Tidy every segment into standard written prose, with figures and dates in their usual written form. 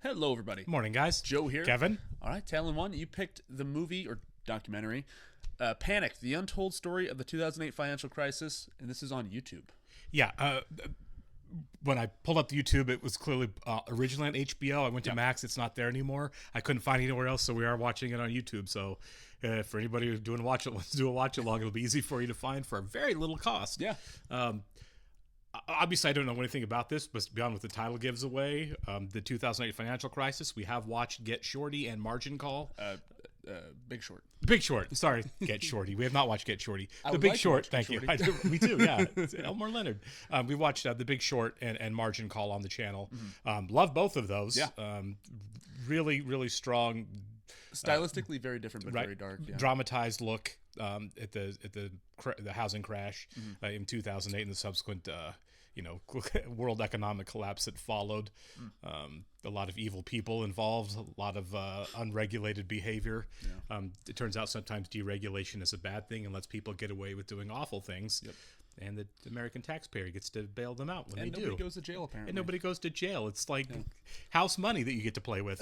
Hello, everybody. Morning, guys. Joe here. Kevin. All right, Talon 1, you picked the movie or documentary, Panic, the Untold Story of the 2008 Financial Crisis, and this is on YouTube. Yeah, when I pulled up the YouTube, it was clearly originally on HBO. I went to Max. It's not there anymore. I couldn't find it anywhere else, so we are watching it on YouTube. So for anybody who's doing wants to do a watch-along, it'll be easy for you to find for a very little cost. Yeah. Obviously, I don't know anything about this, but beyond what the title gives away, the 2008 financial crisis, we have watched Get Shorty and Margin Call. Big Short. Big Short. Sorry, Get Shorty. We have not watched Get Shorty. I The would Big like to Short. watch Thank Get you. I do, me too. Yeah, it's Elmore Leonard. We watched The Big Short and Margin Call on the channel. Love both of those. Yeah. Really, really strong. Stylistically very different, but very dark. Yeah. Dramatized look at the housing crash in 2008 and the subsequent world economic collapse that followed. A lot of evil people involved, a lot of unregulated behavior. Yeah. It turns out sometimes deregulation is a bad thing and lets people get away with doing awful things. Yep. And the American taxpayer gets to bail them out when they do. And nobody goes to jail, apparently. And nobody goes to jail. It's like house money that you get to play with.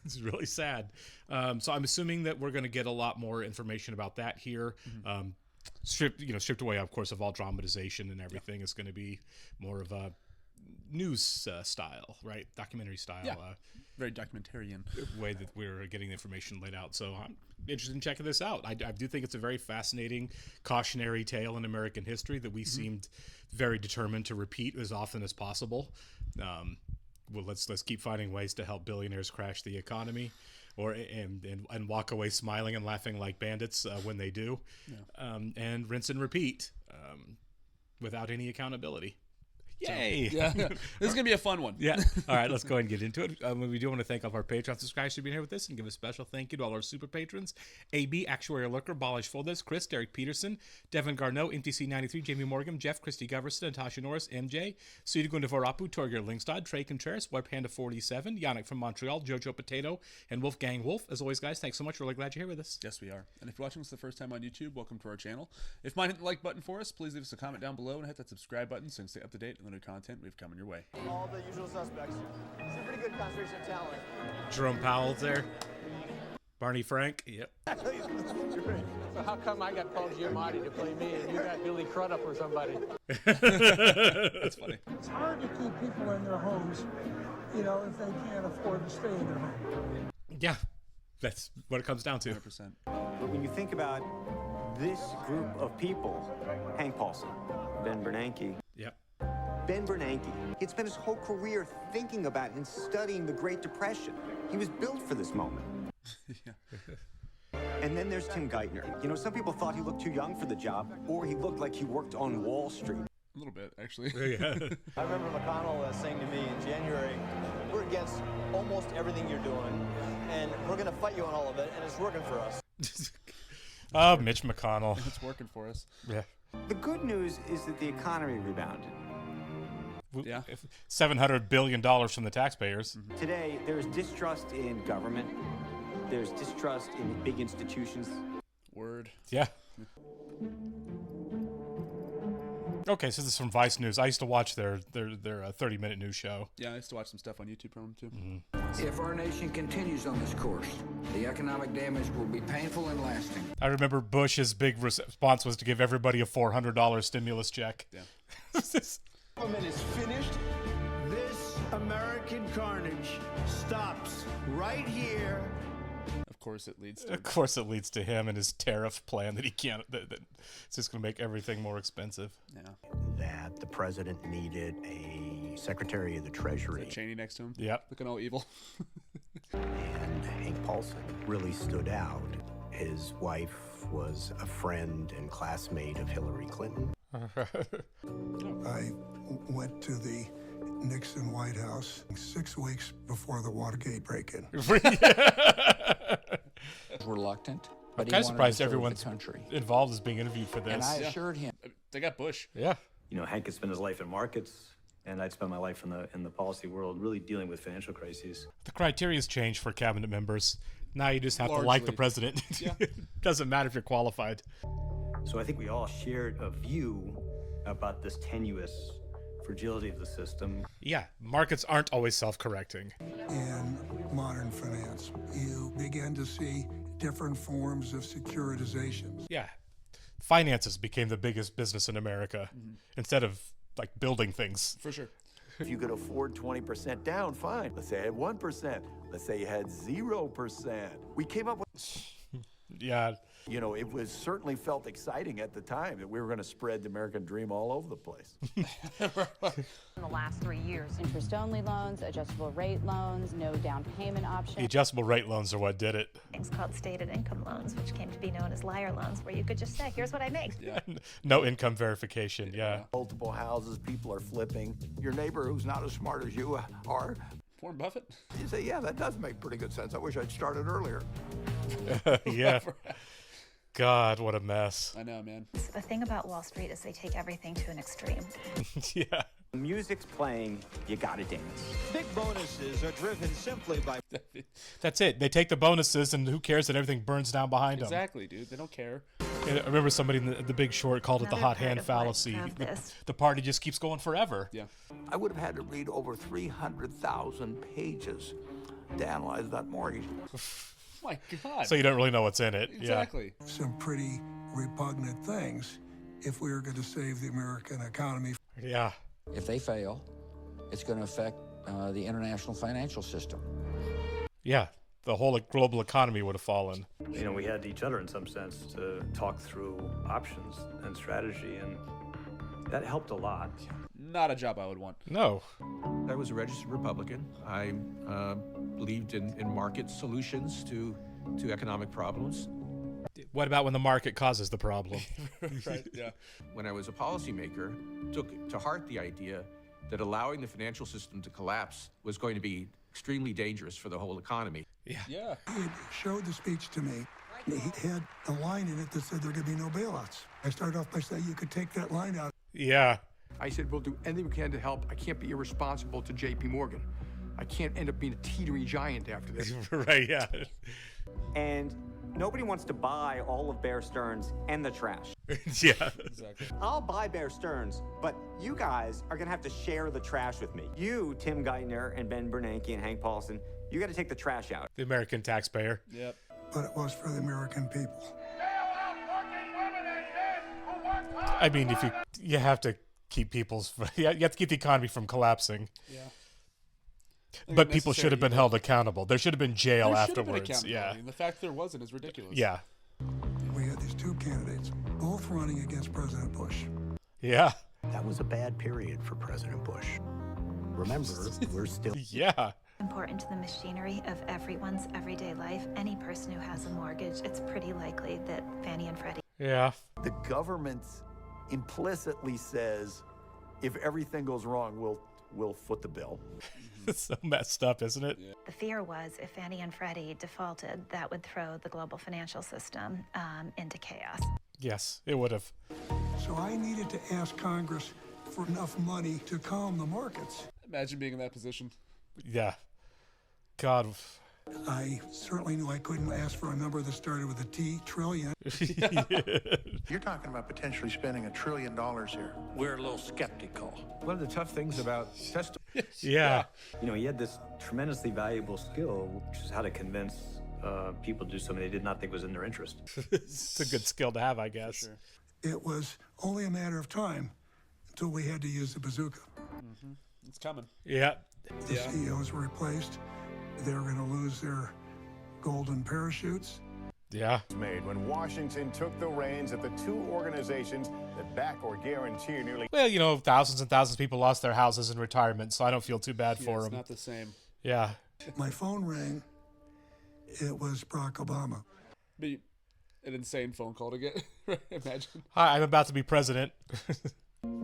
It's really sad. So I'm assuming that we're going to get a lot more information about that here. Stripped away, of course, of all dramatization and everything. It's going to be more of a news style, right? Documentary style. Yeah. Very documentarian way that we're getting the information laid out. So I'm interested in checking this out. I do think it's a very fascinating cautionary tale in American history that we seemed very determined to repeat as often as possible. Let's keep finding ways to help billionaires crash the economy, and walk away smiling and laughing like bandits when they do, and rinse and repeat without any accountability. Yay! So, this is going to be a fun one. Yeah. All right, let's go ahead and get into it. We do want to thank all of our Patreon subscribers for being here with us and give a special thank you to all our super patrons. AB, Actuarial Lurker, Balish Foldes, Chris, Derek Peterson, Devin Garneau, MTC93, Jamie Morgan, Jeff, Christy Goverson, Natasha Norris, MJ, Sudhi Gundavorapu, Torger Lingstad, Trey Contreras, Webpanda47, Yannick from Montreal, Jojo Potato, and Wolfgang Wolf. As always, guys, thanks so much. We're really glad you're here with us. Yes, we are. And if you're watching this the first time on YouTube, welcome to our channel. If you mind hit the like button for us, please leave us a comment down below and hit that subscribe button so you can stay up to date on the new content we've coming your way. All the usual suspects. It's a pretty good concentration of talent. Jerome Powell's there. Barney Frank. Yep. So how come I got Paul Giamatti to play me and you got Billy Crudup or somebody? That's funny. It's hard to keep people in their homes, if they can't afford to stay in their home. Yeah, that's what it comes down to. 100%. But when you think about this group of people, Hank Paulson, Ben Bernanke. Yep. Ben Bernanke, he'd spent his whole career thinking about and studying the Great Depression. He was built for this moment. And then there's Tim Geithner. Some people thought he looked too young for the job, or he looked like he worked on Wall Street. A little bit, actually. Yeah. I remember McConnell saying to me in January, we're against almost everything you're doing, and we're going to fight you on all of it, and it's working for us. Oh, Mitch McConnell. It's working for us. Yeah. The good news is that the economy rebounded. Yeah. $700 billion from the taxpayers. Today, there's distrust in government. There's distrust in big institutions. Word. Yeah. Okay, so this is from Vice News. I used to watch their 30-minute news show. Yeah, I used to watch some stuff on YouTube from them, too. If our nation continues on this course, the economic damage will be painful and lasting. I remember Bush's big response was to give everybody a $400 stimulus check. Yeah. Government is finished. This American carnage stops right here. Of course it leads to... Of course it leads to him and his tariff plan that he can't... That it's just going to make everything more expensive. Yeah. That the president needed a Secretary of the Treasury. Is that Cheney next to him? Yep. Looking all evil. And Hank Paulson really stood out. His wife was a friend and classmate of Hillary Clinton. I went to the Nixon White House 6 weeks before the Watergate break-in. Reluctant, I'm but kind of surprised everyone's everyone's involved is being interviewed for this. And I assured him. They got Bush. Yeah. Hank had spent his life in markets, and I'd spent my life in the policy world, really dealing with financial crises. The criteria's changed for cabinet members. Now you just have to like Largely. the president. Yeah. Doesn't matter if you're qualified. So I think we all shared a view about this tenuous fragility of the system. Yeah, markets aren't always self-correcting. In modern finance, you begin to see different forms of securitizations. Yeah, finances became the biggest business in America instead of like building things. For sure. If you could afford 20% down, fine. Let's say I had 1%. Let's say you had 0%. We came up with... Yeah. You know, it was certainly felt exciting at the time that we were going to spread the American dream all over the place. In the last 3 years, interest-only loans, adjustable rate loans, no down payment option. The adjustable rate loans are what did it. Things called stated income loans, which came to be known as liar loans, where you could just say, here's what I make. Yeah. No income verification, yeah. Multiple houses, people are flipping. Your neighbor who's not as smart as you are. Warren Buffett? You say, yeah, that does make pretty good sense. I wish I'd started earlier. Yeah. God, what a mess. I know, man. The thing about Wall Street is they take everything to an extreme. Yeah. The music's playing, you gotta dance. Big bonuses are driven simply by... That's it. They take the bonuses, and who cares that everything burns down behind them? Exactly, dude. They don't care. I remember somebody in the Big Short called it the Another hot hand part of fallacy. life of this. The party just keeps going forever. Yeah. I would have had to read over 300,000 pages to analyze that mortgage. My God. So you don't really know what's in it. Exactly. Some pretty repugnant things if we were going to save the American economy. Yeah. If they fail, it's going to affect the international financial system. Yeah. The whole global economy would have fallen. You know, we had each other in some sense to talk through options and strategy, and that helped a lot. Not a job I would want. No. I was a registered Republican. I believed in market solutions to economic problems. What about when the market causes the problem? Right, yeah. When I was a policymaker, took to heart the idea that allowing the financial system to collapse was going to be extremely dangerous for the whole economy. Yeah. Yeah. He showed the speech to me. He had a line in it that said there could be no bailouts. I started off by saying you could take that line out. Yeah. I said, we'll do anything we can to help. I can't be irresponsible to J.P. Morgan. I can't end up being a teetering giant after this. Right, yeah. And nobody wants to buy all of Bear Stearns and the trash. Yeah. Exactly. I'll buy Bear Stearns, but you guys are going to have to share the trash with me. You, Tim Geithner, and Ben Bernanke, and Hank Paulson, you got to take the trash out. The American taxpayer. Yep. But it was for the American people. I mean, if you have to keep you have to keep the economy from collapsing. Yeah. But people should have been held accountable. There should have been jail afterwards. Yeah. And the fact there wasn't is ridiculous. Yeah. We had these two candidates, both running against President Bush. Yeah. That was a bad period for President Bush. Remember, we're still... Yeah. Important to the machinery of everyone's everyday life. Any person who has a mortgage, it's pretty likely that Fannie and Freddie... Yeah. The government implicitly says, if everything goes wrong, we'll foot the bill. It's so messed up, isn't it? Yeah. The fear was if Fannie and Freddie defaulted, that would throw the global financial system into chaos. Yes, it would have. So I needed to ask Congress for enough money to calm the markets. Imagine being in that position. Yeah. God. I certainly knew I couldn't ask for a number that started with a T, trillion. You're talking about potentially spending $1 trillion here. We're a little skeptical. One of the tough things about testimony. Yeah. You know, he had this tremendously valuable skill, which is how to convince people to do something they did not think was in their interest. It's a good skill to have, I guess. Sure. It was only a matter of time until we had to use the bazooka. Mm-hmm. It's coming. Yeah. The CEOs were replaced. They were going to lose their golden parachutes. Yeah. Made when Washington took the reins at the two organizations that back or guarantee nearly... Well, you know, thousands and thousands of people lost their houses in retirement, so I don't feel too bad for them. It's not the same. Yeah. My phone rang. It was Barack Obama. Be an insane phone call to get. Imagine. Hi, I'm about to be president.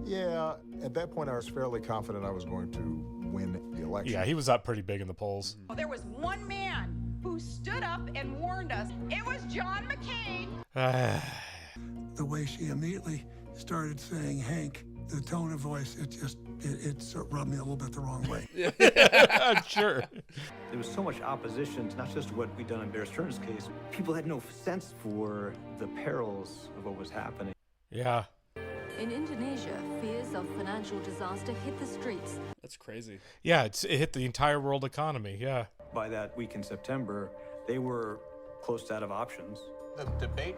Yeah, at that point I was fairly confident I was going to win the election. Yeah, he was up pretty big in the polls. There was one man who stood up and warned us. It was John McCain. The way she immediately started saying Hank, the tone of voice, it rubbed me a little bit the wrong way. I'm sure. There was so much opposition to not just what we'd done in Bear Stearns' case. People had no sense for the perils of what was happening. Yeah. In Indonesia, fears of financial disaster hit the streets. That's crazy. Yeah, it hit the entire world economy. Yeah. By that week in September, they were close to out of options. The debate.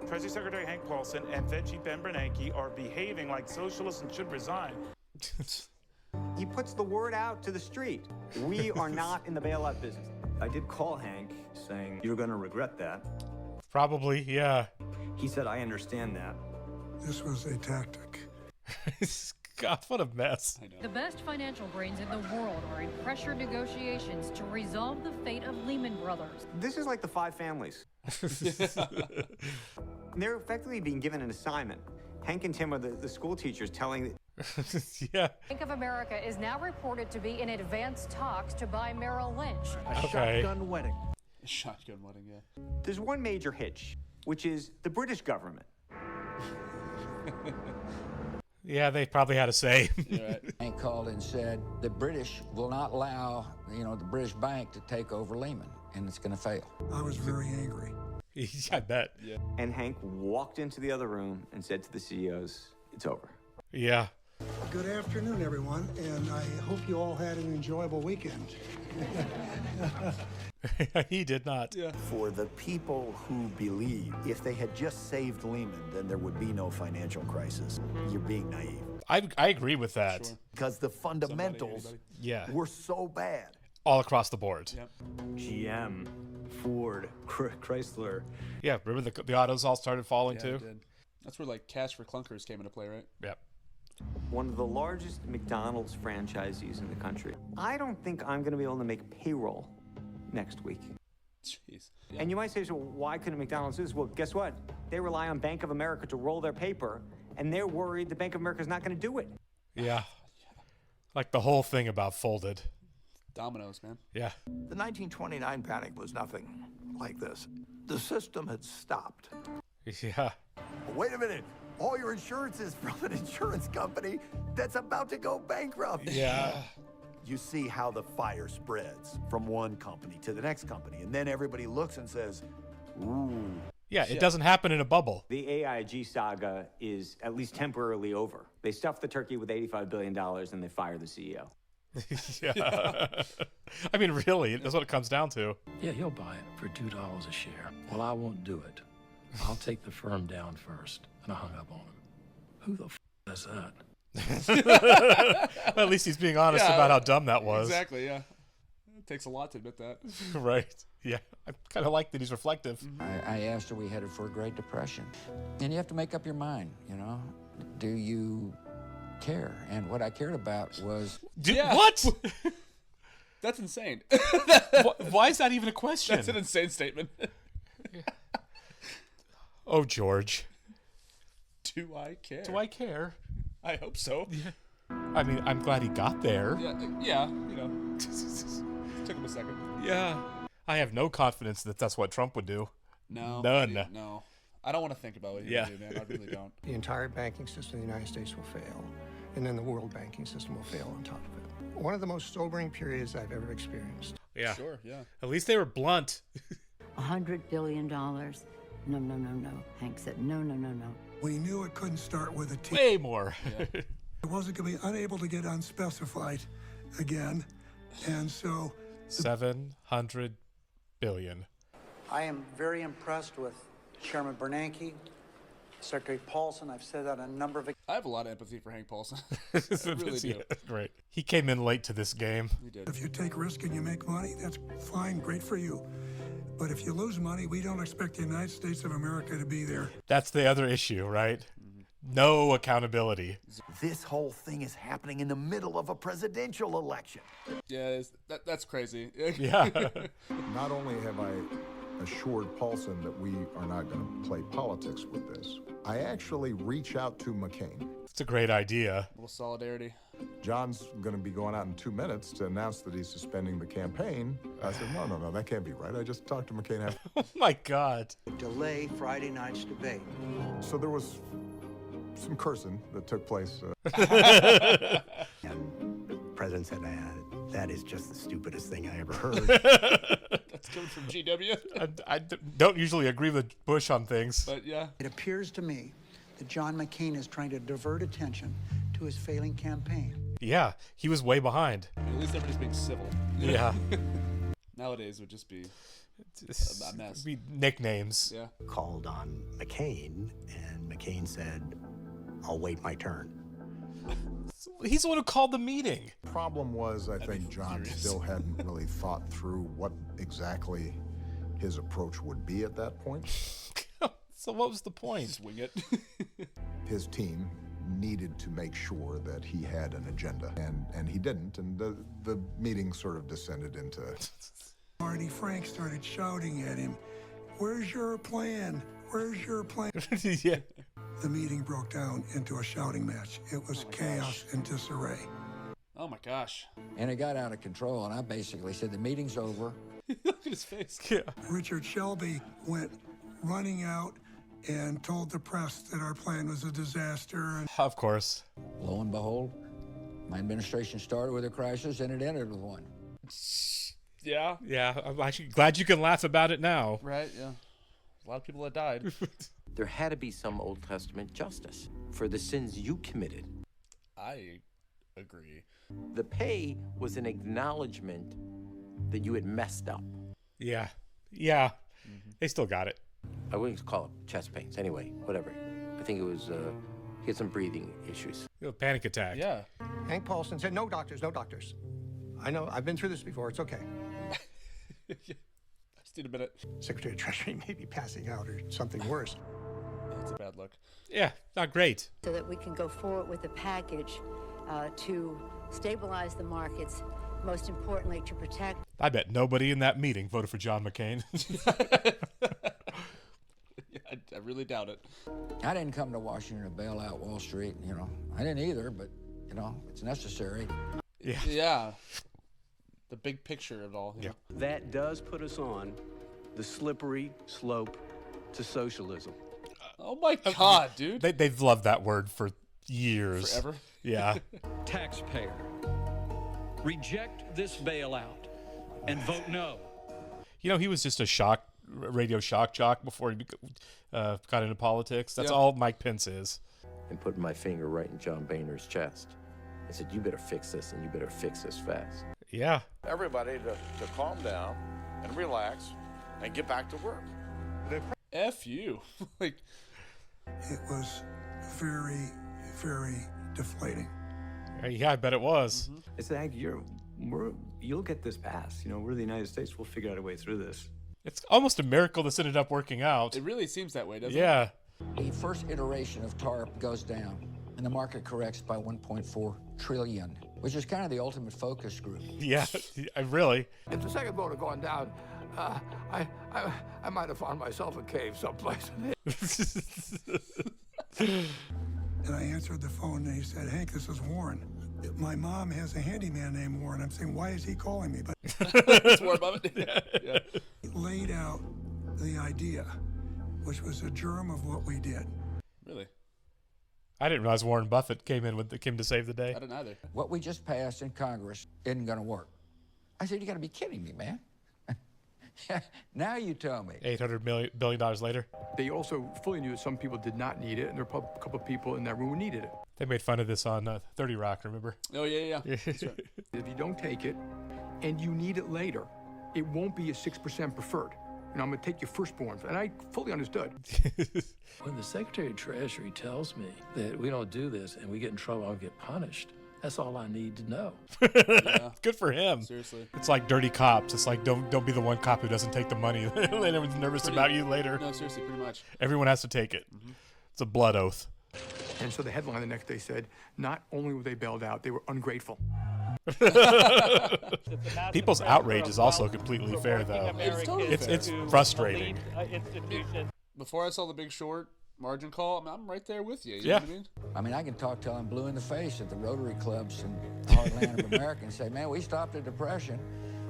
Treasury Secretary Hank Paulson and Fed Chief Ben Bernanke are behaving like socialists and should resign. He puts the word out to the street. We are not in the bailout business. I did call Hank saying, "You're going to regret that." Probably, yeah. He said, "I understand that." This was a tactic. God, what a mess. The best financial brains in the world are in pressure negotiations to resolve the fate of Lehman Brothers. This is like the five families. They're effectively being given an assignment. Hank and Tim are the school teachers telling... Yeah. Bank of America is now reported to be in advanced talks to buy Merrill Lynch. Shotgun wedding. Shotgun wedding, yeah. There's one major hitch, which is the British government. Yeah, they probably had a say. Bank called and said the British will not allow, the British bank to take over Lehman, and it's going to fail. I was very angry. I bet. Yeah. And Hank walked into the other room and said to the CEOs, "It's over." Yeah. Good afternoon, everyone, and I hope you all had an enjoyable weekend. He did not. Yeah. For the people who believe if they had just saved Lehman, then there would be no financial crisis, you're being naive. I agree with that. Sure. Because the fundamentals were so bad. All across the board. Yep. GM, Ford, Chrysler. Yeah, remember the autos all started falling too? It did. That's where like cash for clunkers came into play, right? Yep. One of the largest McDonald's franchisees in the country. I don't think I'm going to be able to make payroll next week. Jeez. Yeah. And you might say, so why couldn't McDonald's do this? Well, guess what? They rely on Bank of America to roll their paper, and they're worried the Bank of America is not going to do it. Yeah. Like the whole thing about folded. Dominoes, man. Yeah. The 1929 panic was nothing like this. The system had stopped. Yeah. Wait a minute. All your insurance is from an insurance company that's about to go bankrupt. Yeah. You see how the fire spreads from one company to the next company, and then everybody looks and says, ooh. Yeah, it doesn't happen in a bubble. The AIG saga is at least temporarily over. They stuffed the turkey with $85 billion and they fire the CEO. Yeah. I mean, really, that's what it comes down to. Yeah, he'll buy it for $2 a share. Well, I won't do it. I'll take the firm down first. And I hung up on him. Who the is that? Well, at least he's being honest about how dumb that was. Exactly, yeah. It takes a lot to admit that. Right. Yeah. I kind of like that he's reflective. I asked, are we headed for a Great Depression? And you have to make up your mind, Do you care? And what I cared about was... What? That's insane. Why is that even a question? That's an insane statement. Oh, George. Do I care? Do I care? I hope so. Yeah. I mean, I'm glad he got there. Yeah, took him a second. Yeah. I have no confidence that that's what Trump would do. No. None. No. I don't want to think about what he would do, man. I really don't. The entire banking system in the United States will fail, and then the world banking system will fail on top of it. One of the most sobering periods I've ever experienced. Yeah. Sure, yeah. At least they were blunt. $100 billion. No. Hank said, no. We knew it couldn't start with a T. Way more. Yeah. It wasn't going to be unable to get unspecified again. And so... 700 billion. I am very impressed with Chairman Bernanke, Secretary Paulson. I've said that a number of... I have a lot of empathy for Hank Paulson. I really do. Right. He came in late to this game. He did. If you take risk and you make money, that's fine, great for you. But if you lose money, we don't expect the United States of America to be there. That's the other issue, right? No accountability. This whole thing is happening in the middle of a presidential election. Yeah, that's crazy. Yeah. Not only have I assured Paulson that we are not going to play politics with this, I actually reach out to McCain. It's a great idea. A little solidarity. John's going to be going out in 2 minutes to announce that he's suspending the campaign. I said, no, that can't be right. I just talked to McCain. Oh, my God. Delay Friday night's debate. So there was some cursing that took place. And the president said, that is just the stupidest thing I ever heard. That's coming from GW. I don't usually agree with Bush on things. But yeah. It appears to me that John McCain is trying to divert attention to his failing campaign. Yeah, he was way behind. At least everybody's being civil. Yeah. Nowadays it would just be a mess. Be nicknames. Yeah. Called on McCain, and McCain said, "I'll wait my turn." He's the one who called the meeting. Problem was, I think John still hadn't really thought through what exactly his approach would be at that point. So what was the point? Swing it. His team needed to make sure that he had an agenda, and he didn't, and the meeting sort of descended into... Marty Frank started shouting at him, "Where's your plan? Where's your plan?" Yeah. The meeting broke down into a shouting match. It was chaos and disarray. Oh my gosh. And it got out of control, and I basically said, the meeting's over. Look at his face. Yeah. Richard Shelby went running out and told the press that our plan was a disaster. And Of course. Lo and behold, my administration started with a crisis, and it ended with one. Yeah. Yeah, I'm actually glad you can laugh about it now. Right, yeah. A lot of people that died. There had to be some Old Testament justice for the sins you committed. I agree. The pay was an acknowledgement that you had messed up. Yeah. Yeah. They still got it. I wouldn't call it chest pains. Anyway, whatever. I think it was, he had some breathing issues. Panic attack. Yeah. Hank Paulson said, "No doctors, no doctors." I know, I've been through this before, it's okay. Just need a minute. Secretary of Treasury may be passing out or something worse. That's a bad look. Yeah, not great. So that we can go forward with a package to stabilize the markets, most importantly to protect. I bet nobody in that meeting voted for John McCain. I really doubt it. I didn't come to Washington to bail out Wall Street, you know. I didn't either, but, you know, it's necessary. Yeah. Yeah. The big picture of it all. Yeah. That does put us on the slippery slope to socialism. Oh my God, dude. They've loved that word for years. Forever? Yeah. Taxpayer, reject this bailout and vote no. You know, he was just a radio shock jock before he got into politics. That's Yeah. all Mike Pence is. And put my finger right in John Boehner's chest. I said, you better fix this, and you better fix this fast. Yeah. Everybody to calm down and relax and get back to work. F you. Like, it was very, very deflating. Yeah, I bet it was. I said, Hank, you'll get this passed. You know, we're the United States. We'll figure out a way through this. It's almost a miracle this ended up working out. It really seems that way, doesn't it? Yeah. The first iteration of TARP goes down, and the market corrects by 1.4 trillion, which is kind of the ultimate focus group. Yeah, really. If the second vote had gone down, I might have found myself a cave someplace. And I answered the phone, and he said, "Hank, this is Warren. My mom has a handyman named Warren." I'm saying, why is he calling me? But it's Warren Buffett. Yeah. He laid out the idea, which was a germ of what we did. Really? I didn't realize Warren Buffett came to save the day. I didn't either. What we just passed in Congress isn't going to work. I said, you got to be kidding me, man. Now you tell me. $800 billion later. They also fully knew that some people did not need it, and there were a couple of people in that room who needed it. They made fun of this on 30 Rock, remember? Oh, yeah. That's right. If you don't take it and you need it later, it won't be a 6% preferred. And I'm going to take your firstborn. And I fully understood. When the Secretary of Treasury tells me that we don't do this and we get in trouble, I'll get punished, that's all I need to know. Yeah. Good for him. Seriously. It's like dirty cops. It's like, don't be the one cop who doesn't take the money. And everyone's nervous about you later. No, seriously, pretty much. Everyone has to take it. Mm-hmm. It's a blood oath. And so the headline the next day said, not only were they bailed out, they were ungrateful. People's outrage is also completely fair, though. It's totally fair. It's frustrating. Before I saw The Big Short margin call, I'm right there with you. You Yeah. know what I mean? I mean, I can talk till I'm blue in the face at the Rotary clubs in the heartland of America and say, man, we stopped the Depression.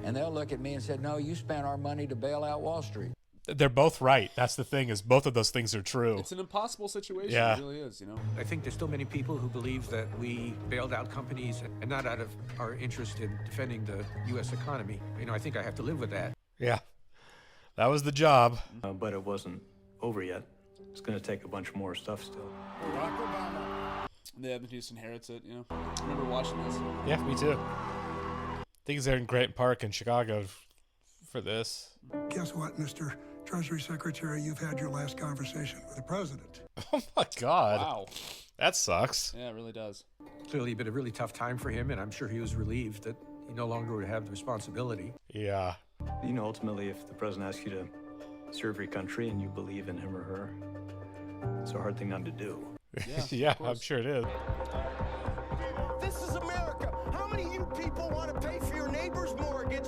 And they'll look at me and say, no, you spent our money to bail out Wall Street. They're both right. That's the thing, is both of those things are true. It's an impossible situation. Yeah. It really is, you know. I think there's still many people who believe that we bailed out companies and not out of our interest in defending the U.S. economy. You know, I think I have to live with that. Yeah. That was the job. But it wasn't over yet. it's going to take a bunch more stuff still. Yeah, but he just inherits it, you know. I remember watching this. Yeah, me too. I think they're in Grant Park in Chicago for this. Guess what, Mr. Treasury Secretary? You've had your last conversation with the president. Oh my God. Wow. That sucks. Yeah, it really does. Clearly been a really tough time for him, and I'm sure he was relieved that he no longer would have the responsibility. Yeah. You know, ultimately, if the president asks you to serve your country and you believe in him or her, it's a hard thing not to do. Yeah, I'm sure it is. This is America. How many of you people want to pay for your neighbor's mortgage?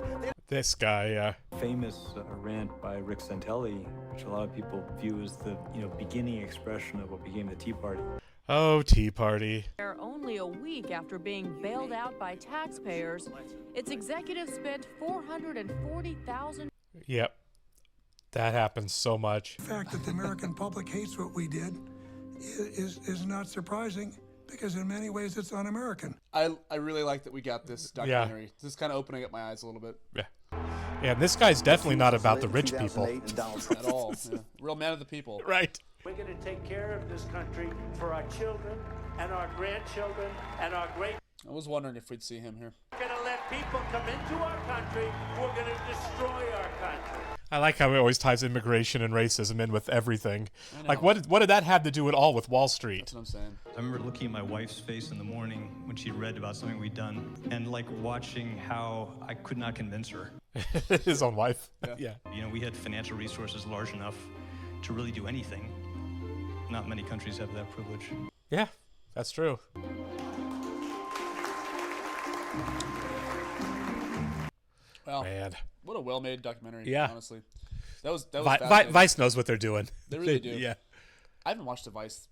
This guy, yeah. Famous rant by Rick Santelli, which a lot of people view as the beginning expression of what became the Tea Party. Oh, Tea Party. Only a week after being bailed out by taxpayers, its executives spent $440,000. Yep. That happens so much. The fact that the American public hates what we did is not surprising, because in many ways it's un-American. I really like that we got this documentary. Yeah. This is kind of opening up my eyes a little bit. Yeah. Yeah, and this guy's definitely not about the rich people. At all. Yeah. Real man of the people. Right. We're going to take care of this country for our children and our grandchildren and our great. I was wondering if we'd see him here. We're going to let people come into our country who are going to destroy our country. I like how he always ties immigration and racism in with everything. Like, what did that have to do at all with Wall Street? That's what I'm saying. I remember looking at my wife's face in the morning when she read about something we'd done, and like watching how I could not convince her. His own wife. Yeah. You know, we had financial resources large enough to really do anything. Not many countries have that privilege. Yeah, that's true. Well, man, what a well-made documentary. Yeah, honestly, that was Vice knows what they're doing. They really do. Yeah, I haven't watched a Vice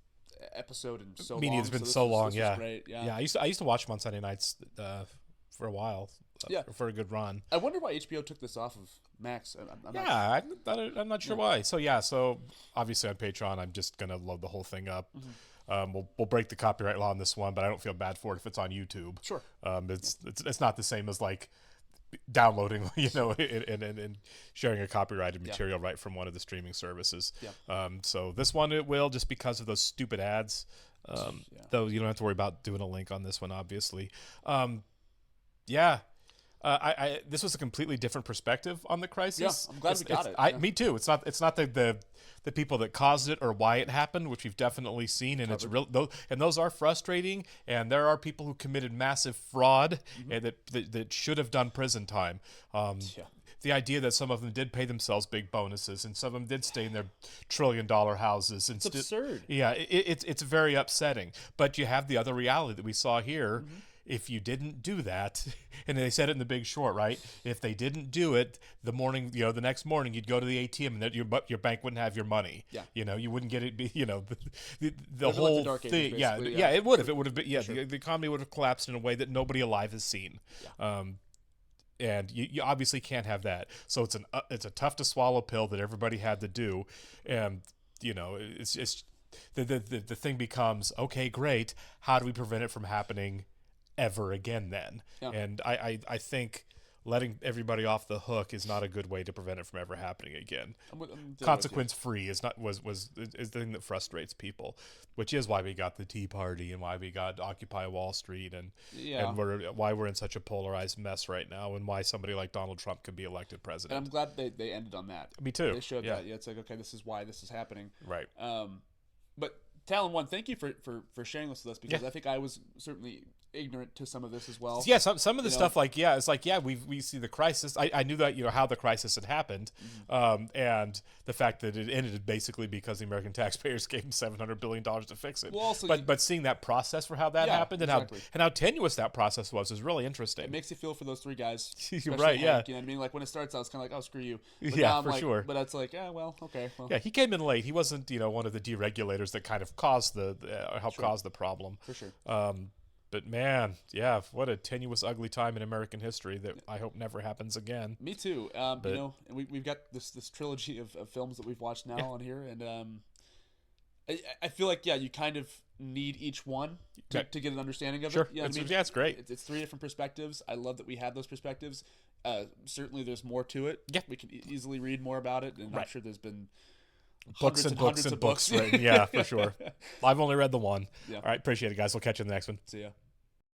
episode in so long. Meaning it's been so so long. Yeah. Great. Yeah. I used to watch them on Sunday nights for a while. For a good run. I wonder why HBO took this off of Max. I'm not sure why. So obviously on Patreon, I'm just gonna load the whole thing up. Mm-hmm. We'll break the copyright law on this one, but I don't feel bad for it if it's on YouTube. Sure. It's not the same as like downloading, and sharing a copyrighted material right from one of the streaming services. Yeah. So this one it will, just because of those stupid ads. Though you don't have to worry about doing a link on this one, obviously. This was a completely different perspective on the crisis. Yeah, I'm glad we got it. Me too. It's not the people that caused it or why it happened, which we've definitely seen, and it's real. Those are frustrating. And there are people who committed massive fraud and that should have done prison time. The idea that some of them did pay themselves big bonuses and some of them did stay in their $1 trillion houses. It's absurd. Yeah, it's very upsetting. But you have the other reality that we saw here. Mm-hmm. If you didn't do that, and they said it in The Big Short, right? If they didn't do it, the next morning you'd go to the ATM and your bank wouldn't have your money. Yeah. You wouldn't get it. The like whole the Dark thing. Ages, Yeah. It would have. It would have been. Yeah. Sure. The economy would have collapsed in a way that nobody alive has seen. Yeah. And you obviously can't have that. So it's a tough to swallow pill that everybody had to do, and it's the thing becomes, okay, great. How do we prevent it from happening ever again then? Yeah. And I think letting everybody off the hook is not a good way to prevent it from ever happening again. Consequence free is the thing that frustrates people, which is why we got the Tea Party and why we got Occupy Wall Street and why we're in such a polarized mess right now, and why somebody like Donald Trump could be elected president. And I'm glad they ended on that. Me too. They showed that. Yeah, it's like, okay, this is why this is happening. Right. But Talon One, thank you for sharing this with us, because I think I was certainly ignorant to some of this as well. Yeah, some of the stuff, it's like, we see the crisis. I knew that, how the crisis had happened, and the fact that it ended basically because the American taxpayers gave them $700 billion to fix it. Well, also, but seeing that process for how that happened and how tenuous that process was is really interesting. It makes you feel for those three guys. Right, yeah. Hank, you know what I mean? Like when it starts out, it's kind of like, oh, screw you. But yeah, for sure. But it's like, well, okay. Well. Yeah, he came in late. He wasn't, one of the deregulators that kind of caused helped cause the problem. For sure. But man, yeah, what a tenuous, ugly time in American history that I hope never happens again. Me too. And we've got this trilogy of films that we've watched now on here, and I feel like you kind of need each one to get an understanding of it. It's great. It's three different perspectives. I love that we have those perspectives. Certainly, there's more to it. Yeah, we can easily read more about it, and I'm sure there's been Books and books and books written. Yeah, for sure. I've only read the one. Yeah. All right, appreciate it, guys. We'll catch you in the next one. See ya.